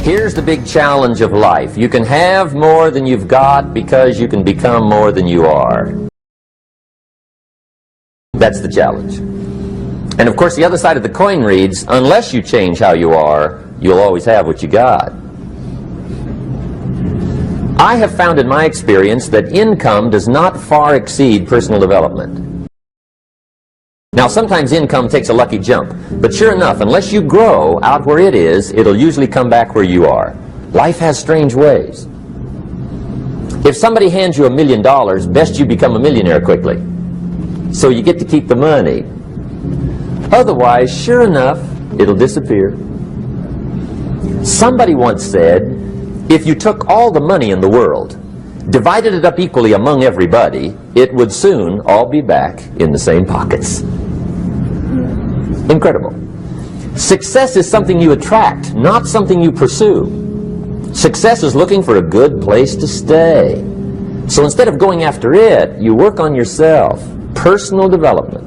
Here's the big challenge of life. You can have more than you've got because you can become more than you are. That's the challenge. And of course the other side of the coin reads, unless you change how you are, you'll always have what you got. I have found in my experience that income does not far exceed personal development. Now sometimes income takes a lucky jump, but sure enough, unless you grow out where it is, it'll usually come back where you are. Life has strange ways. If somebody hands you $1 million, best you become a millionaire quickly, so you get to keep the money. Otherwise, sure enough, it'll disappear. Somebody once said, if you took all the money in the world, divided it up equally among everybody, it would soon all be back in the same pockets. Incredible. Success is something you attract, not something you pursue. Success is looking for a good place to stay. So instead of going after it, you work on yourself. Personal development.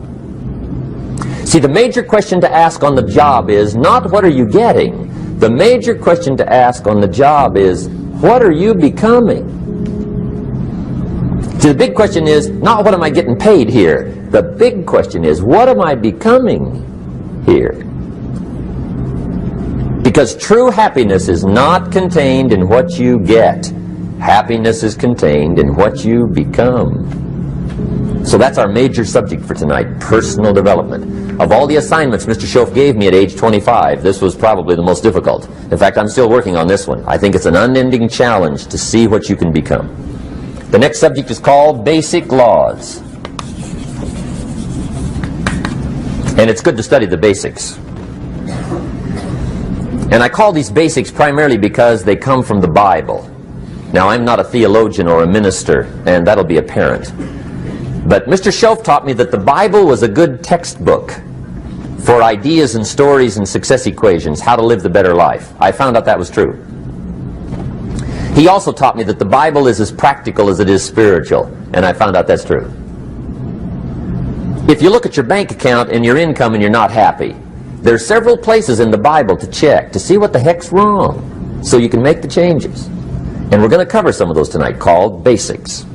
See, the major question to ask on the job is not what are you getting? The major question to ask on the job is what are you becoming? See, the big question is not what am I getting paid here? The big question is what am I becoming here? Because true happiness is not contained in what you get. Happiness is contained in what you become. So that's our major subject for tonight, personal development. Of all the assignments Mr. Schoaf gave me at age 25, this was probably the most difficult. In fact, I'm still working on this one. I think it's an unending challenge to see what you can become. The next subject is called Basic Laws. And it's good to study the basics. And I call these basics primarily because they come from the Bible. Now, I'm not a theologian or a minister, and that'll be apparent. But Mr. Schoaf taught me that the Bible was a good textbook for ideas and stories and success equations, how to live the better life. I found out that was true. He also taught me that the Bible is as practical as it is spiritual, and I found out that's true. If you look at your bank account and your income and you're not happy, there are several places in the Bible to check to see what the heck's wrong so you can make the changes. And we're going to cover some of those tonight, called basics.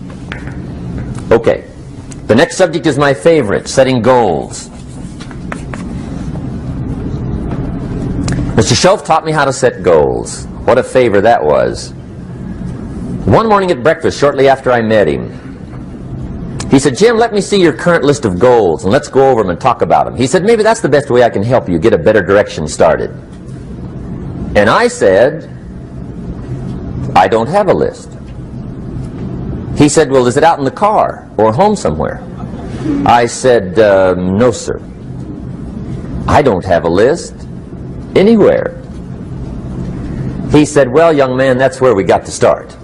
Okay, the next subject is my favorite, setting goals. Mr. Schoaf taught me how to set goals. What a favor that was. One morning at breakfast, shortly after I met him, he said, Jim, let me see your current list of goals and let's go over them and talk about them. He said, maybe that's the best way I can help you get a better direction started. And I said, I don't have a list. He said, well, is it out in the car or home somewhere? I said, no, sir. I don't have a list anywhere. He said, well, young man, that's where we got to start.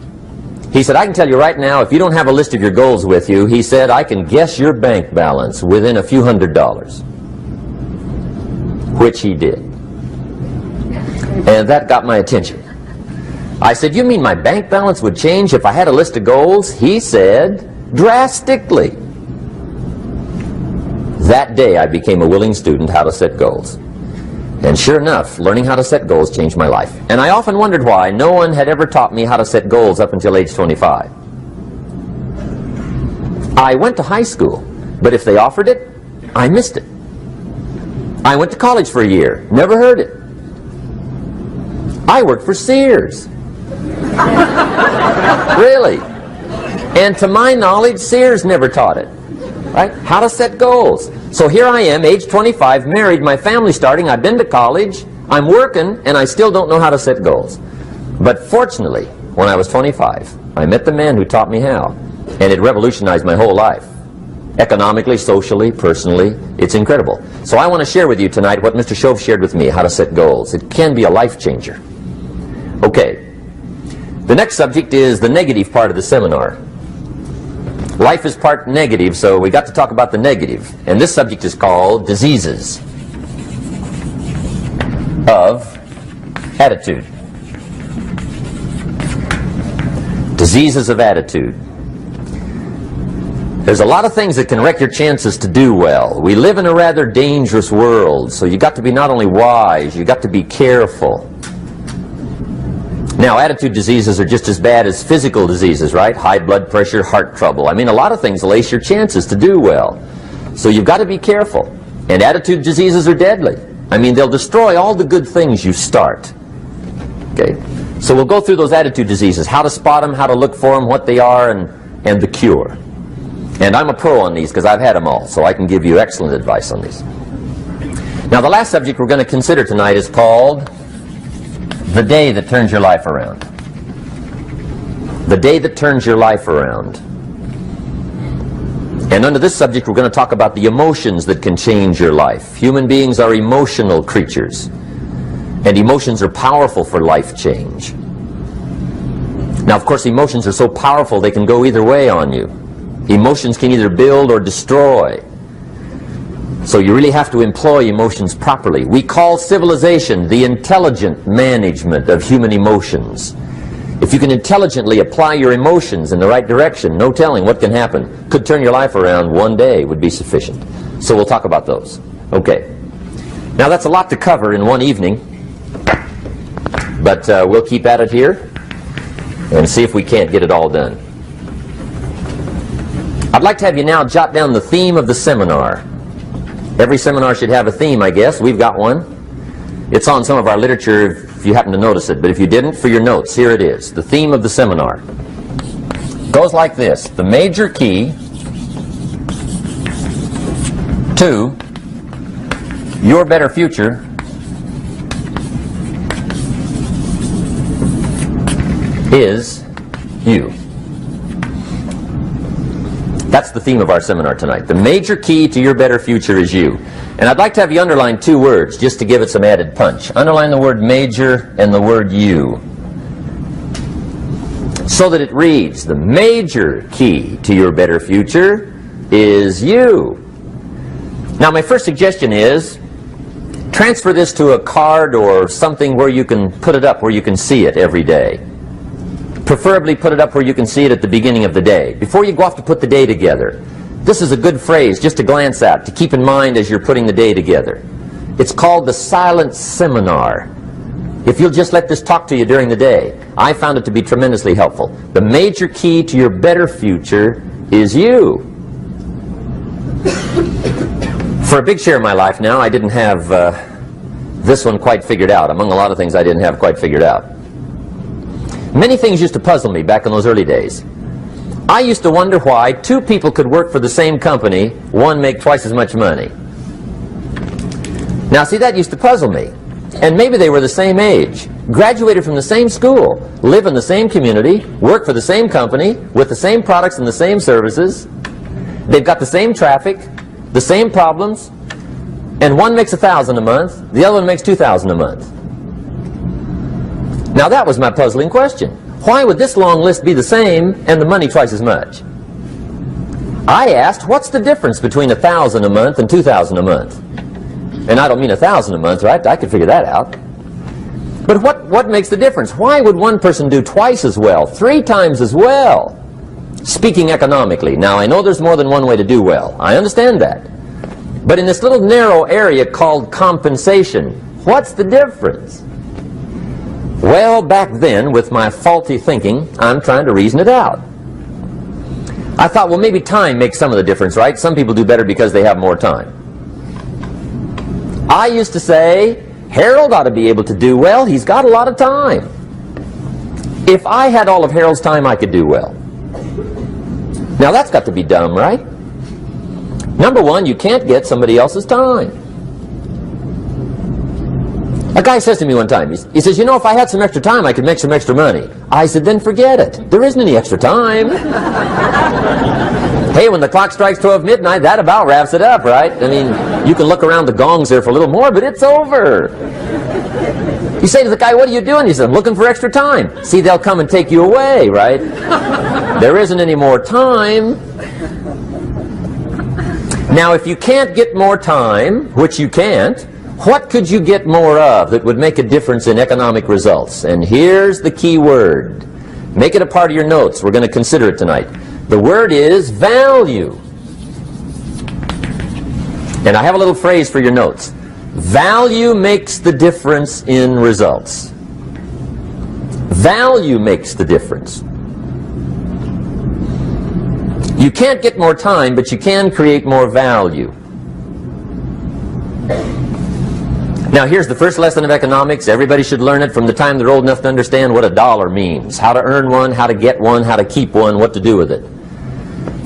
He said, I can tell you right now, if you don't have a list of your goals with you, he said, I can guess your bank balance within a few $100s. Which he did. And that got my attention. I said, you mean my bank balance would change if I had a list of goals? He said, drastically. That day I became a willing student how to set goals. And sure enough, learning how to set goals changed my life. And I often wondered why no one had ever taught me how to set goals up until age 25. I went to high school, but if they offered it, I missed it. I went to college for a year, never heard it. I worked for Sears. Really. And to my knowledge, Sears never taught it. Right? How to set goals. So here I am, age 25, married, my family's starting, I've been to college, I'm working, and I still don't know how to set goals. But fortunately, when I was 25, I met the man who taught me how, and it revolutionized my whole life. Economically, socially, personally, it's incredible. So I want to share with you tonight what Mr. Schoaf shared with me, how to set goals. It can be a life changer. Okay, the next subject is the negative part of the seminar. Life is part negative, so we got to talk about the negative. And this subject is called diseases of attitude. Diseases of attitude. There's a lot of things that can wreck your chances to do well. We live in a rather dangerous world, so you got to be not only wise, you got to be careful. Now, attitude diseases are just as bad as physical diseases, right? High blood pressure, heart trouble. I mean, a lot of things lace your chances to do well. So you've got to be careful. And attitude diseases are deadly. I mean, they'll destroy all the good things you start. Okay? So we'll go through those attitude diseases, how to spot them, how to look for them, what they are, and the cure. And I'm a pro on these because I've had them all, so I can give you excellent advice on these. Now, the last subject we're going to consider tonight is called the day that turns your life around. The day that turns your life around. And under this subject, we're going to talk about the emotions that can change your life. Human beings are emotional creatures, and emotions are powerful for life change. Now, of course, emotions are so powerful they can go either way on you. Emotions can either build or destroy. So you really have to employ emotions properly. We call civilization the intelligent management of human emotions. If you can intelligently apply your emotions in the right direction, no telling what can happen. Could turn your life around one day would be sufficient. So we'll talk about those. Okay. Now that's a lot to cover in one evening, but we'll keep at it here and see if we can't get it all done. I'd like to have you now jot down the theme of the seminar. Every seminar should have a theme, I guess. We've got one. It's on some of our literature if you happen to notice it, but if you didn't, for your notes, here it is. The theme of the seminar goes like this. The major key to your better future is you. That's the theme of our seminar tonight. The major key to your better future is you. And I'd like to have you underline two words just to give it some added punch. Underline the word major and the word you, so that it reads, the major key to your better future is you. Now, my first suggestion is transfer this to a card or something where you can put it up, where you can see it every day. Preferably put it up where you can see it at the beginning of the day, before you go off to put the day together. This is a good phrase just to glance at, to keep in mind as you're putting the day together. It's called the silent seminar. If you'll just let this talk to you during the day, I found it to be tremendously helpful. The major key to your better future is you. For a big share of my life now, I didn't have this one quite figured out. Among a lot of things I didn't have quite figured out. Many things used to puzzle me back in those early days. I used to wonder why two people could work for the same company, one make twice as much money. Now, see, that used to puzzle me. And maybe they were the same age, graduated from the same school, live in the same community, work for the same company, with the same products and the same services. They've got the same traffic, the same problems, and one makes $1,000 a month, the other one makes $2,000 a month. Now that was my puzzling question. Why would this long list be the same and the money twice as much? I asked, what's the difference between $1,000 a month and $2,000 a month? And I don't mean $1,000 a month, right? I could figure that out. But what makes the difference? Why would one person do twice as well, 3 times as well? Speaking economically. Now, I know there's more than one way to do well. I understand that. But in this little narrow area called compensation, what's the difference? Well, back then, with my faulty thinking, I'm trying to reason it out. I thought, well, maybe time makes some of the difference, right? Some people do better because they have more time. I used to say, Harold ought to be able to do well. He's got a lot of time. If I had all of Harold's time, I could do well. Now, that's got to be dumb, right? Number one, you can't get somebody else's time. A guy says to me one time, he says, you know, if I had some extra time, I could make some extra money. I said, then forget it. There isn't any extra time. Hey, when the clock strikes 12 midnight, that about wraps it up, right? I mean, you can look around the gongs there for a little more, but it's over. You say to the guy, what are you doing? He says, I'm looking for extra time. See, they'll come and take you away, right? There isn't any more time. Now, if you can't get more time, which you can't, what could you get more of that would make a difference in economic results? And here's the key word. Make it a part of your notes. We're going to consider it tonight. The word is value. And I have a little phrase for your notes. Value makes the difference in results. Value makes the difference. You can't get more time, but you can create more value. Now here's the first lesson of economics. Everybody should learn it from the time they're old enough to understand what a dollar means. How to earn one, how to get one, how to keep one, what to do with it.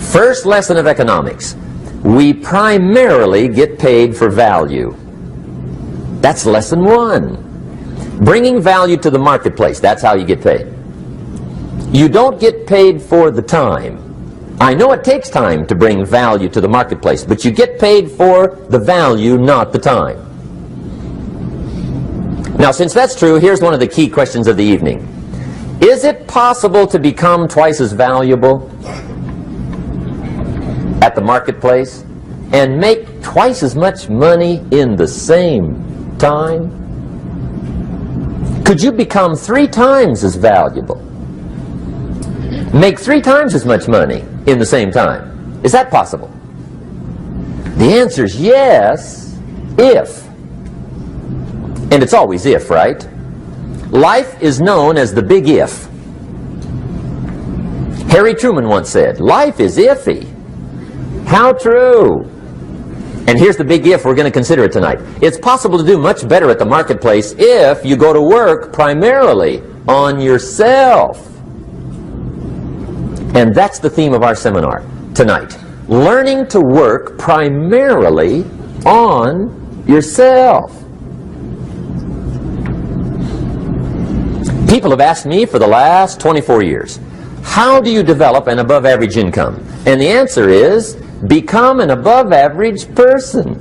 First lesson of economics. We primarily get paid for value. That's lesson one. Bringing value to the marketplace, that's how you get paid. You don't get paid for the time. I know it takes time to bring value to the marketplace, but you get paid for the value, not the time. Now, since that's true, here's one of the key questions of the evening. Is it possible to become twice as valuable at the marketplace and make twice as much money in the same time? Could you become 3 times as valuable? Make 3 times as much money in the same time? Is that possible? The answer is yes, if. And it's always if, right? Life is known as the big if. Harry Truman once said, life is iffy. How true. And here's the big if we're going to consider it tonight. It's possible to do much better at the marketplace if you go to work primarily on yourself. And that's the theme of our seminar tonight. Learning to work primarily on yourself. People have asked me for the last 24 years, how do you develop an above average income? And the answer is, become an above average person.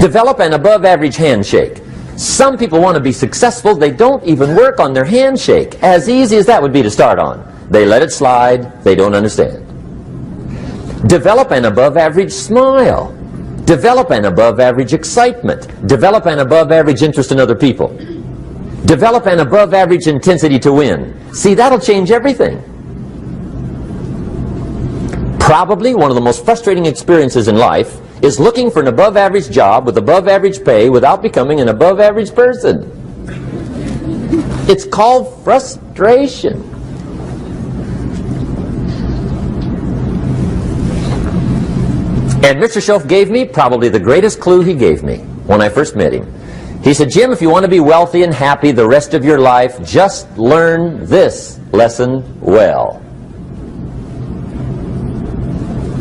Develop an above average handshake. Some people want to be successful, they don't even work on their handshake. As easy as that would be to start on. They let it slide, they don't understand. Develop an above average smile. Develop an above average excitement. Develop an above average interest in other people. Develop an above average intensity to win. See, that'll change everything. Probably one of the most frustrating experiences in life is looking for an above average job with above average pay without becoming an above average person. It's called frustration. And Mr. Schoaf gave me probably the greatest clue he gave me when I first met him. He said, Jim, if you want to be wealthy and happy the rest of your life, just learn this lesson well.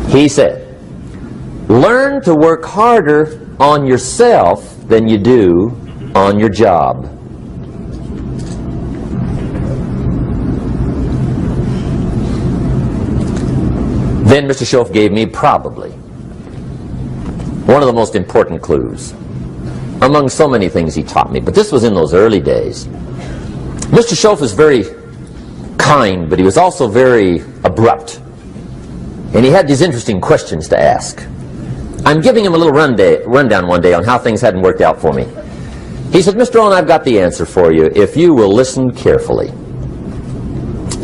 He said, learn to work harder on yourself than you do on your job. Then Mr. Schoaf gave me probably one of the most important clues among so many things he taught me, but this was in those early days. Mr. Schoaf was very kind, but he was also very abrupt. And he had these interesting questions to ask. I'm giving him a little rundown one day on how things hadn't worked out for me. He said, Mr. Rohn, I've got the answer for you if you will listen carefully.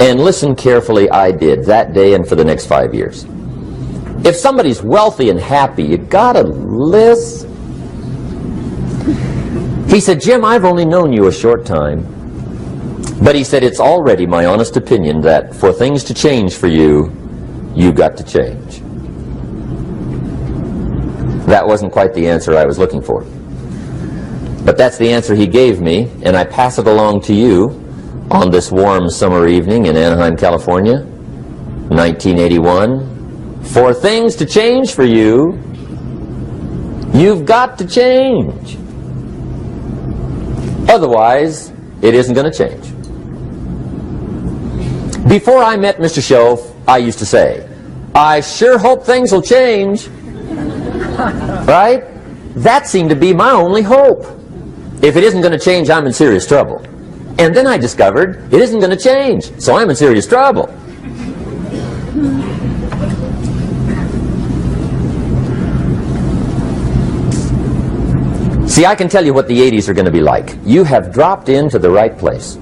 And listen carefully I did that day and for the next 5 years. If somebody's wealthy and happy, you gotta listen. He said, Jim, I've only known you a short time. But he said, it's already my honest opinion that for things to change for you, you got to change. That wasn't quite the answer I was looking for. But that's the answer he gave me, and I pass it along to you on this warm summer evening in Anaheim, California, 1981. For things to change for you, you've got to change. Otherwise, it isn't going to change. Before I met Mr. Schoaf, I used to say, I sure hope things will change. Right? That seemed to be my only hope. If it isn't going to change, I'm in serious trouble. And then I discovered it isn't going to change, so I'm in serious trouble. See, I can tell you what the 80s are going to be like. You have dropped into the right place.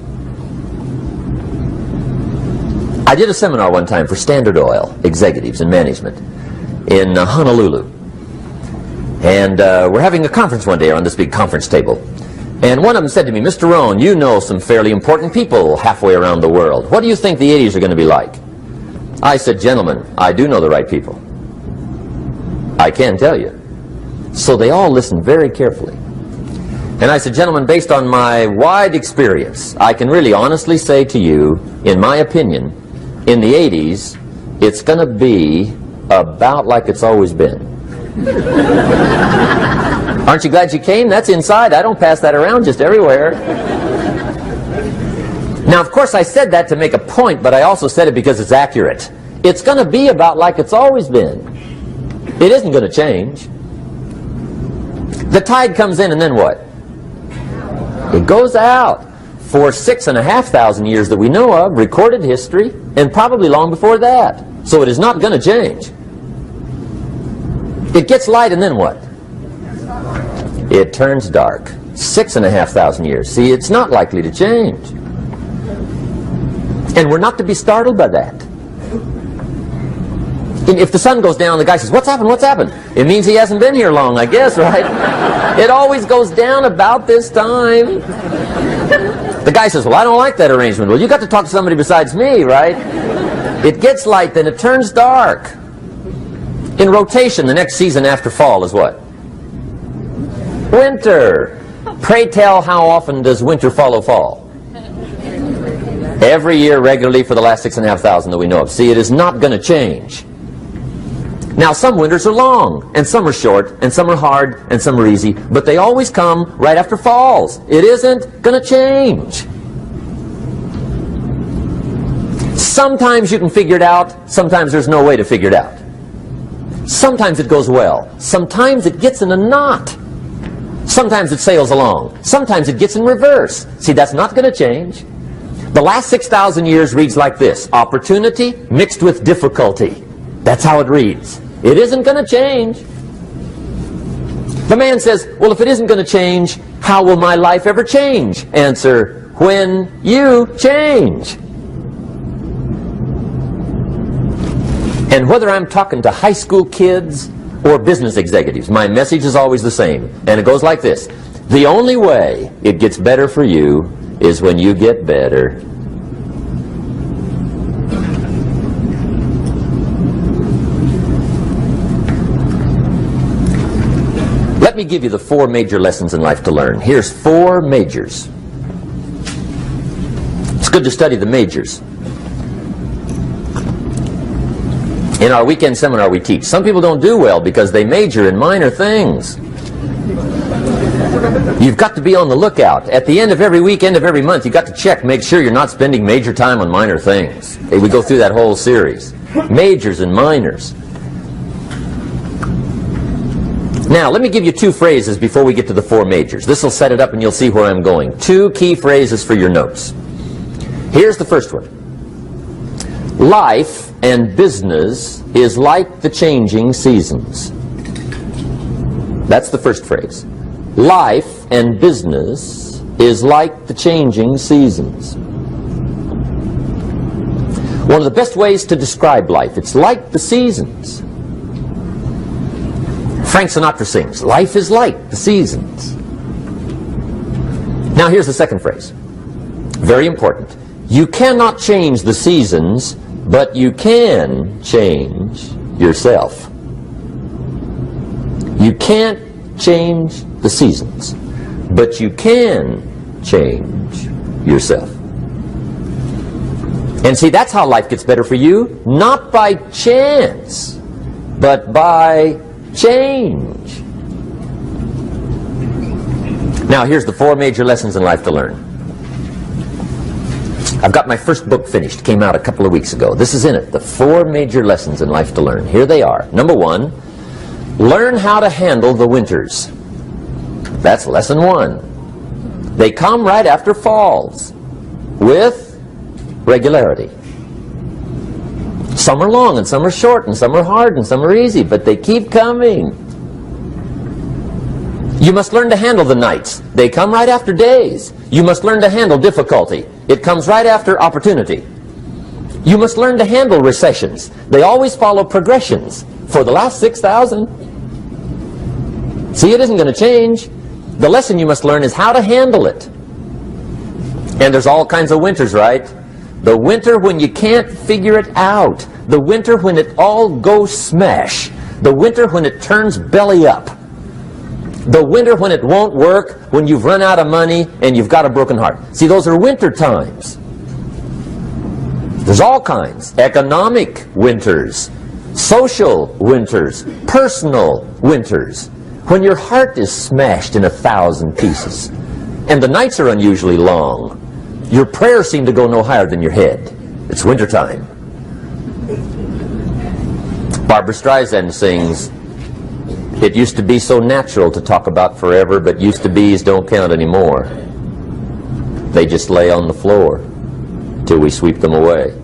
I did a seminar one time for Standard Oil executives and management in Honolulu. And we're having a conference one day on this big conference table. And one of them said to me, Mr. Rohn, you know some fairly important people halfway around the world. What do you think the 80s are going to be like? I said, gentlemen, I do know the right people. I can tell you. So they all listened very carefully. And I said, gentlemen, based on my wide experience, I can really honestly say to you, in my opinion, in the 80s, it's going to be about like it's always been. Aren't you glad you came? That's inside. I don't pass that around just everywhere. Now, of course, I said that to make a point, but I also said it because it's accurate. It's going to be about like it's always been. It isn't going to change. The tide comes in, and then what? It goes out. For 6,500 years that we know of, recorded history, and probably long before that. So it is not going to change. It gets light, and then what? It turns dark. 6,500 years. See, it's not likely to change. And we're not to be startled by that. If the sun goes down, the guy says, what's happened, what's happened? It means he hasn't been here long, I guess, right? It always goes down about this time. The guy says, well, I don't like that arrangement. Well, you got to talk to somebody besides me, right? It gets light, then it turns dark. In rotation, the next season after fall is what? Winter. Pray tell, how often does winter follow fall? Every year regularly for the last 6,500 that we know of. See, it is not going to change. Now, some winters are long, and some are short, and some are hard, and some are easy, but they always come right after falls. It isn't going to change. Sometimes you can figure it out, sometimes there's no way to figure it out. Sometimes it goes well, sometimes it gets in a knot. Sometimes it sails along, sometimes it gets in reverse. See, that's not going to change. The last 6,000 years reads like this: opportunity mixed with difficulty. That's how it reads. It isn't going to change. The man says, well, if it isn't going to change, how will my life ever change? Answer, when you change. And whether I'm talking to high school kids or business executives, my message is always the same. And it goes like this: the only way it gets better for you is when you get better. Let me give you the 4 major lessons in life to learn. Here's 4 majors. It's good to study the majors. In our weekend seminar we teach. Some people don't do well because they major in minor things. You've got to be on the lookout. At the end of every week, end of every month, you've got to check, make sure you're not spending major time on minor things. Hey, we go through that whole series. Majors and minors. Now, let me give you 2 phrases before we get to the 4 majors. This will set it up and you'll see where I'm going. 2 key phrases for your notes. Here's the first one. Life and business is like the changing seasons. That's the first phrase. Life and business is like the changing seasons. One of the best ways to describe life, it's like the seasons. Frank Sinatra sings, life is like the seasons. Now here's the second phrase. Very important. You cannot change the seasons, but you can change yourself. You can't change the seasons, but you can change yourself. And see, that's how life gets better for you, not by chance, but by change. Now, here's the 4 major lessons in life to learn. I've got my first book finished. Came out a couple of weeks ago. This is in it. The 4 major lessons in life to learn. Here they are. Number 1, learn how to handle the winters. That's lesson 1. They come right after falls with regularity. Some are long, and some are short, and some are hard, and some are easy, but they keep coming. You must learn to handle the nights. They come right after days. You must learn to handle difficulty. It comes right after opportunity. You must learn to handle recessions. They always follow progressions. For the last 6,000. See, it isn't going to change. The lesson you must learn is how to handle it. And there's all kinds of winters, right? The winter when you can't figure it out. The winter when it all goes smash. The winter when it turns belly up. The winter when it won't work, when you've run out of money and you've got a broken heart. See, those are winter times. There's all kinds. Economic winters, social winters, personal winters. When your heart is smashed in 1,000 pieces and the nights are unusually long, your prayers seem to go no higher than your head. It's wintertime. Barbra Streisand sings, "It used to be so natural to talk about forever, but used to be's don't count anymore. They just lay on the floor till we sweep them away.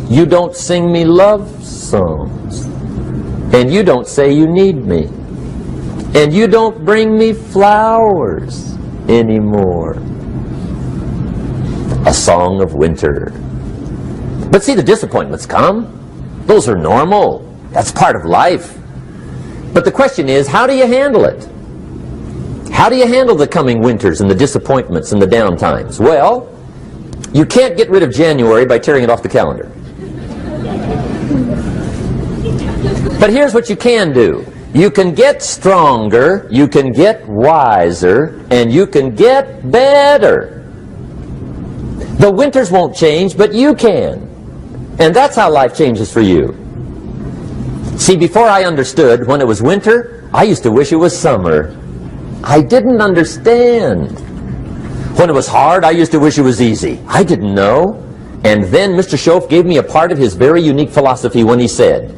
You don't sing me love songs, and you don't say you need me, and you don't bring me flowers anymore." A song of winter. But see, the disappointments come. Those are normal. That's part of life. But the question is, how do you handle it? How do you handle the coming winters and the disappointments and the down times? Well, you can't get rid of January by tearing it off the calendar. But here's what you can do. You can get stronger, you can get wiser, and you can get better. The winters won't change, but you can. And that's how life changes for you. See, before I understood, when it was winter, I used to wish it was summer. I didn't understand. When it was hard, I used to wish it was easy. I didn't know. And then Mr. Schoaf gave me a part of his very unique philosophy when he said,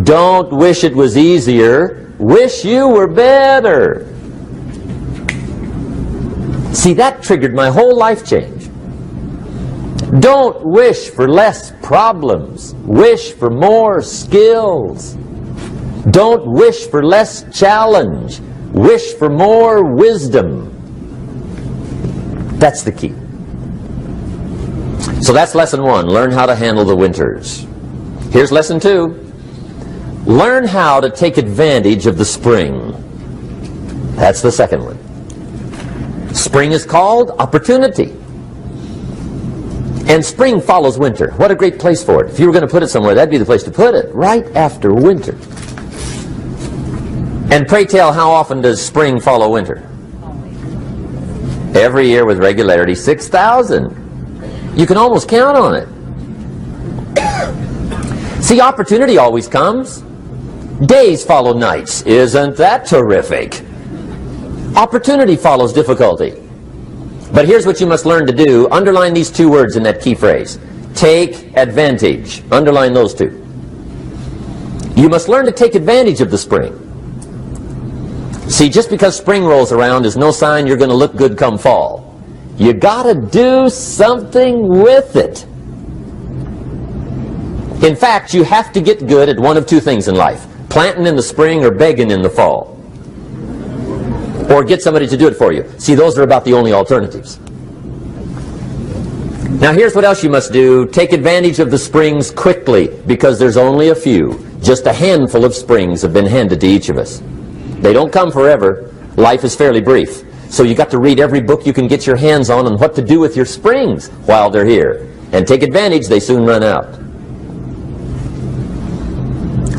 "Don't wish it was easier, wish you were better." See, that triggered my whole life change. Don't wish for less problems. Wish for more skills. Don't wish for less challenge. Wish for more wisdom. That's the key. So that's lesson 1. Learn how to handle the winters. Here's lesson 2. Learn how to take advantage of the spring. That's the second one. Spring is called opportunity. And spring follows winter. What a great place for it. If you were going to put it somewhere, that'd be the place to put it, right after winter. And pray tell, how often does spring follow winter? Every year with regularity, 6,000. You can almost count on it. See, opportunity always comes. Days follow nights. Isn't that terrific? Opportunity follows difficulty. But here's what you must learn to do. Underline these 2 words in that key phrase. Take advantage. Underline those 2. You must learn to take advantage of the spring. See, just because spring rolls around is no sign you're going to look good come fall. You got to do something with it. In fact, you have to get good at one of 2 things in life. Planting in the spring or begging in the fall. Or get somebody to do it for you. See, those are about the only alternatives. Now here's what else you must do. Take advantage of the springs quickly, because there's only a few. Just a handful of springs have been handed to each of us. They don't come forever. Life is fairly brief. So you got to read every book you can get your hands on what to do with your springs while they're here. And take advantage, they soon run out.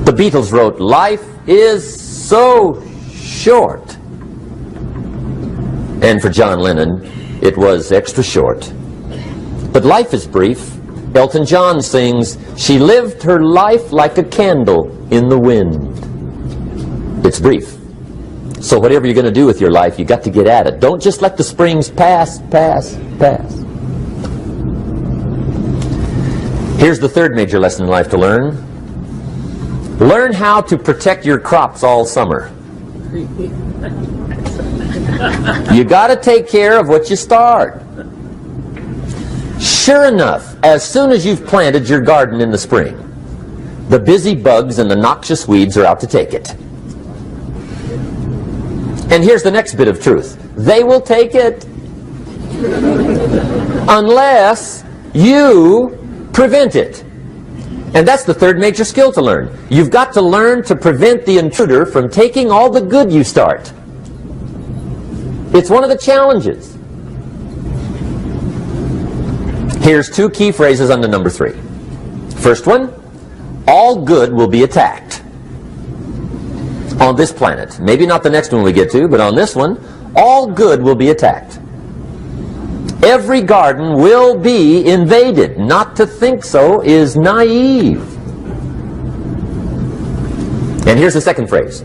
The Beatles wrote, "Life is so short." And for John Lennon, it was extra short. But life is brief. Elton John sings, "She lived her life like a candle in the wind." It's brief. So whatever you're going to do with your life, you got to get at it. Don't just let the springs pass. Here's the third major lesson in life to learn. Learn how to protect your crops all summer. You got to take care of what you start. Sure enough, as soon as you've planted your garden in the spring, the busy bugs and the noxious weeds are out to take it. And here's the next bit of truth. They will take it unless you prevent it. And that's the third major skill to learn. You've got to learn to prevent the intruder from taking all the good you start. It's one of the challenges. Here's two key phrases under number 3. First one, all good will be attacked on this planet. Maybe not the next one we get to, but on this one, all good will be attacked. Every garden will be invaded. Not to think so is naive. And here's the second phrase.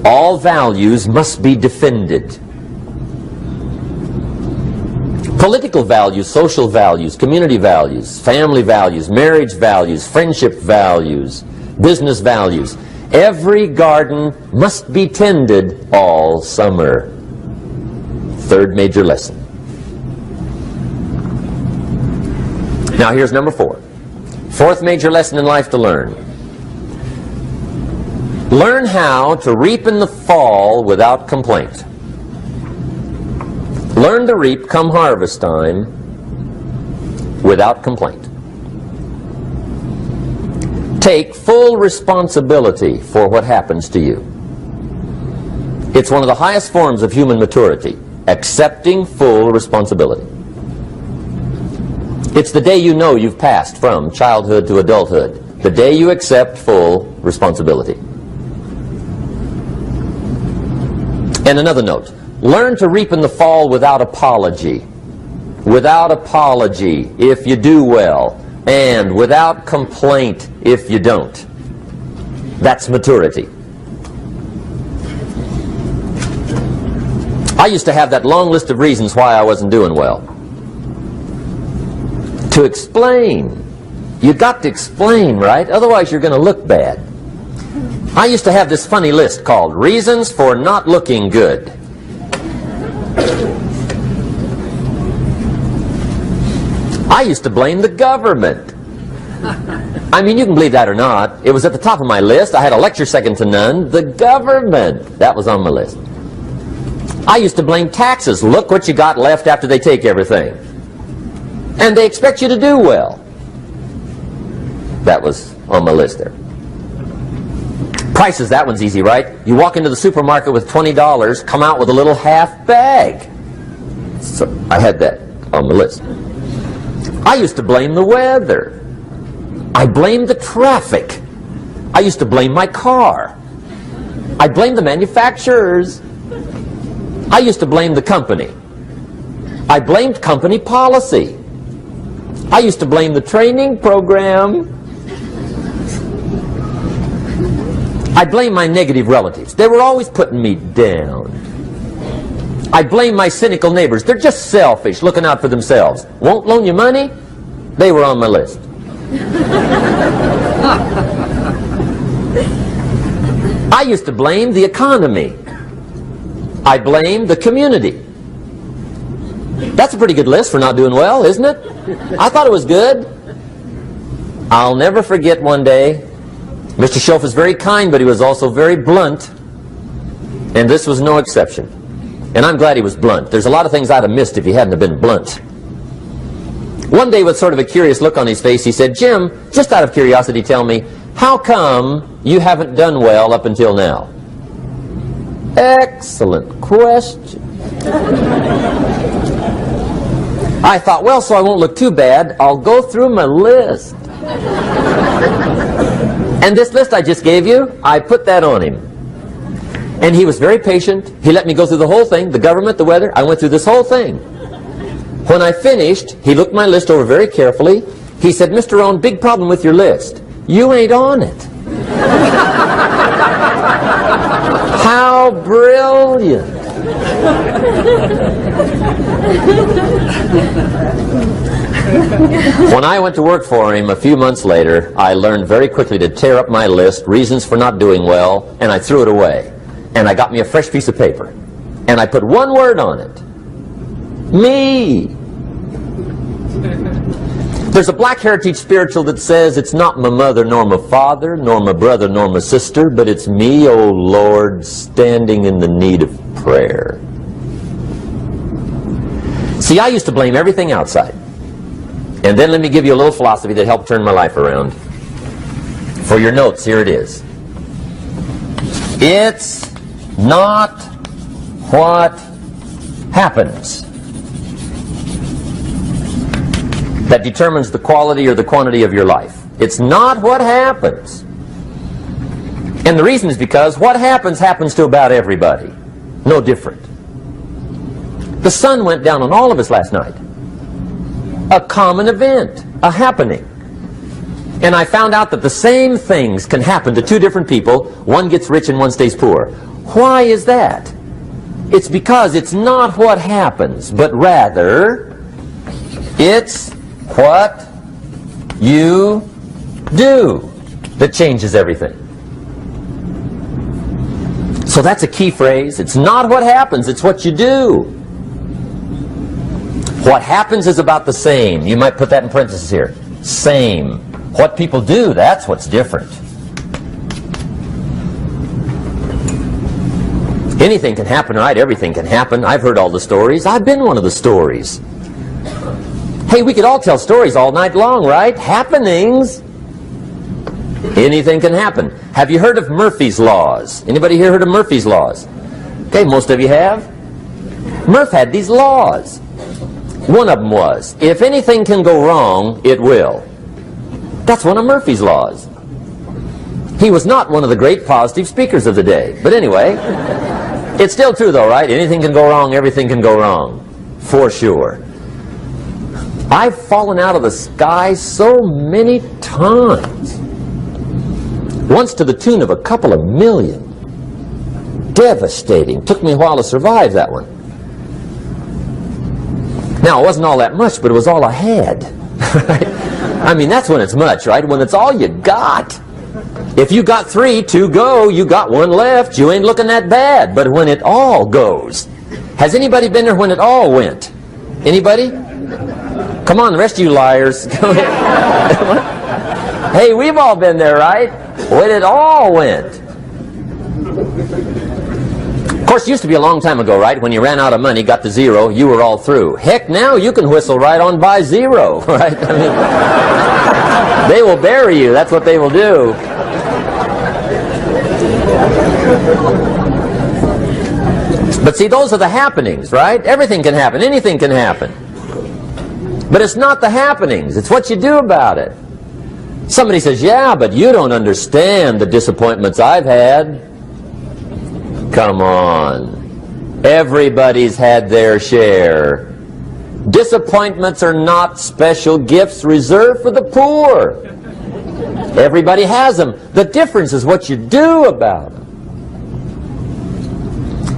All values must be defended. Political values, social values, community values, family values, marriage values, friendship values, business values. Every garden must be tended all summer. Third major lesson. Now here's number 4. Fourth major lesson in life to learn. Learn how to reap in the fall without complaint. Learn to reap come harvest time without complaint. Take full responsibility for what happens to you. It's one of the highest forms of human maturity, accepting full responsibility. It's the day you know you've passed from childhood to adulthood, the day you accept full responsibility. And another note, learn to reap in the fall without apology. Without apology if you do well, and without complaint if you don't. That's maturity. I used to have that long list of reasons why I wasn't doing well. To explain. You got to explain, right? Otherwise you're going to look bad. I used to have this funny list called Reasons for Not Looking Good. I used to blame the government. I mean, you can believe that or not. It was at the top of my list. I had a lecture second to none. The government. That was on my list. I used to blame taxes. Look what you got left after they take everything. And they expect you to do well. That was on my list there. Prices, that one's easy, right? You walk into the supermarket with $20, come out with a little half bag. So I had that on the list. I used to blame the weather. I blamed the traffic. I used to blame my car. I blamed the manufacturers. I used to blame the company. I blamed company policy. I used to blame the training program. I blame my negative relatives. They were always putting me down. I blame my cynical neighbors. They're just selfish, looking out for themselves. Won't loan you money? They were on my list. I used to blame the economy. I blamed the community. That's a pretty good list for not doing well, isn't it? I thought it was good. I'll never forget one day, Mr. Schoaf was very kind, but he was also very blunt, and this was no exception. And I'm glad he was blunt. There's a lot of things I'd have missed if he hadn't have been blunt. One day, with sort of a curious look on his face, he said, "Jim, just out of curiosity, tell me, how come you haven't done well up until now?" Excellent question. I thought, well, so I won't look too bad, I'll go through my list. And this list I just gave you, I put that on him. And he was very patient. He let me go through the whole thing, the government, the weather. I went through this whole thing. When I finished, he looked my list over very carefully. He said, "Mr. Rohn, big problem with your list. You ain't on it." How brilliant. When I went to work for him a few months later, I learned very quickly to tear up my list, reasons for not doing well, and I threw it away. And I got me a fresh piece of paper. And I put one word on it. Me. There's a Black Heritage spiritual that says, "It's not my mother nor my father, nor my brother nor my sister, but it's me, O Lord, standing in the need of prayer." See, I used to blame everything outside. And then let me give you a little philosophy that helped turn my life around. For your notes, here it is. It's not what happens that determines the quality or the quantity of your life. It's not what happens. And the reason is because what happens to about everybody. No different. The sun went down on all of us last night. A common event, a happening. And I found out that the same things can happen to two different people. One gets rich and one stays poor. Why is that? It's because it's not what happens, but rather it's what you do that changes everything. So that's a key phrase. It's not what happens, it's what you do. What happens is about the same. You might put that in parentheses here. Same. What people do, that's what's different. Anything can happen, right? Everything can happen. I've heard all the stories. I've been one of the stories. Hey, we could all tell stories all night long, right? Happenings. Anything can happen. Have you heard of Murphy's Laws? Anybody here heard of Murphy's Laws? Okay, most of you have. Murph had these laws. One of them was, if anything can go wrong, it will. That's one of Murphy's Laws. He was not one of the great positive speakers of the day. But anyway, it's still true though, right? Anything can go wrong, everything can go wrong. For sure. I've fallen out of the sky so many times. Once to the tune of a couple of million. Devastating. Took me a while to survive that one. Now, it wasn't all that much, but it was all I had. I mean, that's when it's much, right? When it's all you got. If you got 3, 2 go, you got 1 left, you ain't looking that bad. But when it all goes. Has anybody been there when it all went? Anybody? Come on, the rest of you liars. Hey, we've all been there, right? When it all went. Of course, it used to be a long time ago, right? When you ran out of money, got to 0, you were all through. Heck, now you can whistle right on by 0, right? I mean, they will bury you. That's what they will do. But see, those are the happenings, right? Everything can happen. Anything can happen. But it's not the happenings. It's what you do about it. Somebody says, yeah, but you don't understand the disappointments I've had. Come on. Everybody's had their share. Disappointments are not special gifts reserved for the poor. Everybody has them. The difference is what you do about them.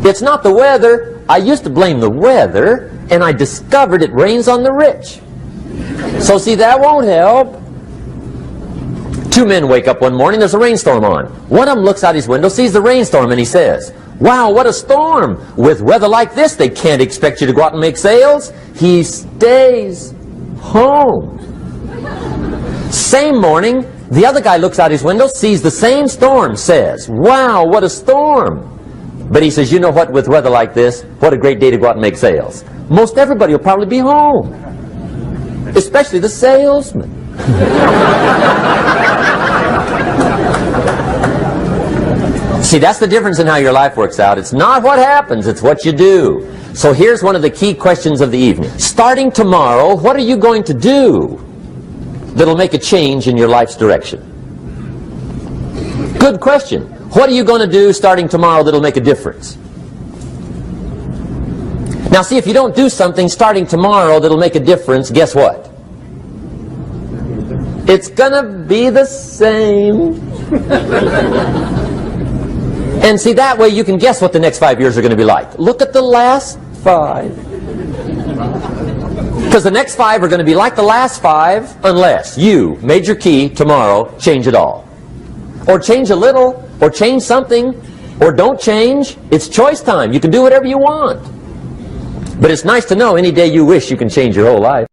It's not the weather. I used to blame the weather, and I discovered it rains on the rich. So see, that won't help. 2 men wake up one morning, there's a rainstorm on. One of them looks out his window, sees the rainstorm, and he says, wow, what a storm. With weather like this, they can't expect you to go out and make sales. He stays home. Same morning, the other guy looks out his window, sees the same storm, says, wow, what a storm. But he says, you know what, with weather like this, what a great day to go out and make sales. Most everybody will probably be home. Especially the salesman. See, that's the difference in how your life works out. It's not what happens, it's what you do. So here's one of the key questions of the evening. Starting tomorrow, what are you going to do that'll make a change in your life's direction? Good question. What are you going to do starting tomorrow that'll make a difference? Now see, if you don't do something starting tomorrow that'll make a difference, guess what? It's gonna be the same. And see, that way you can guess what the next 5 years are going to be like. Look at the last 5. Because the next 5 are going to be like the last 5 unless you, major key, tomorrow, change it all. Or change a little, or change something, or don't change. It's choice time. You can do whatever you want. But it's nice to know any day you wish you can change your whole life.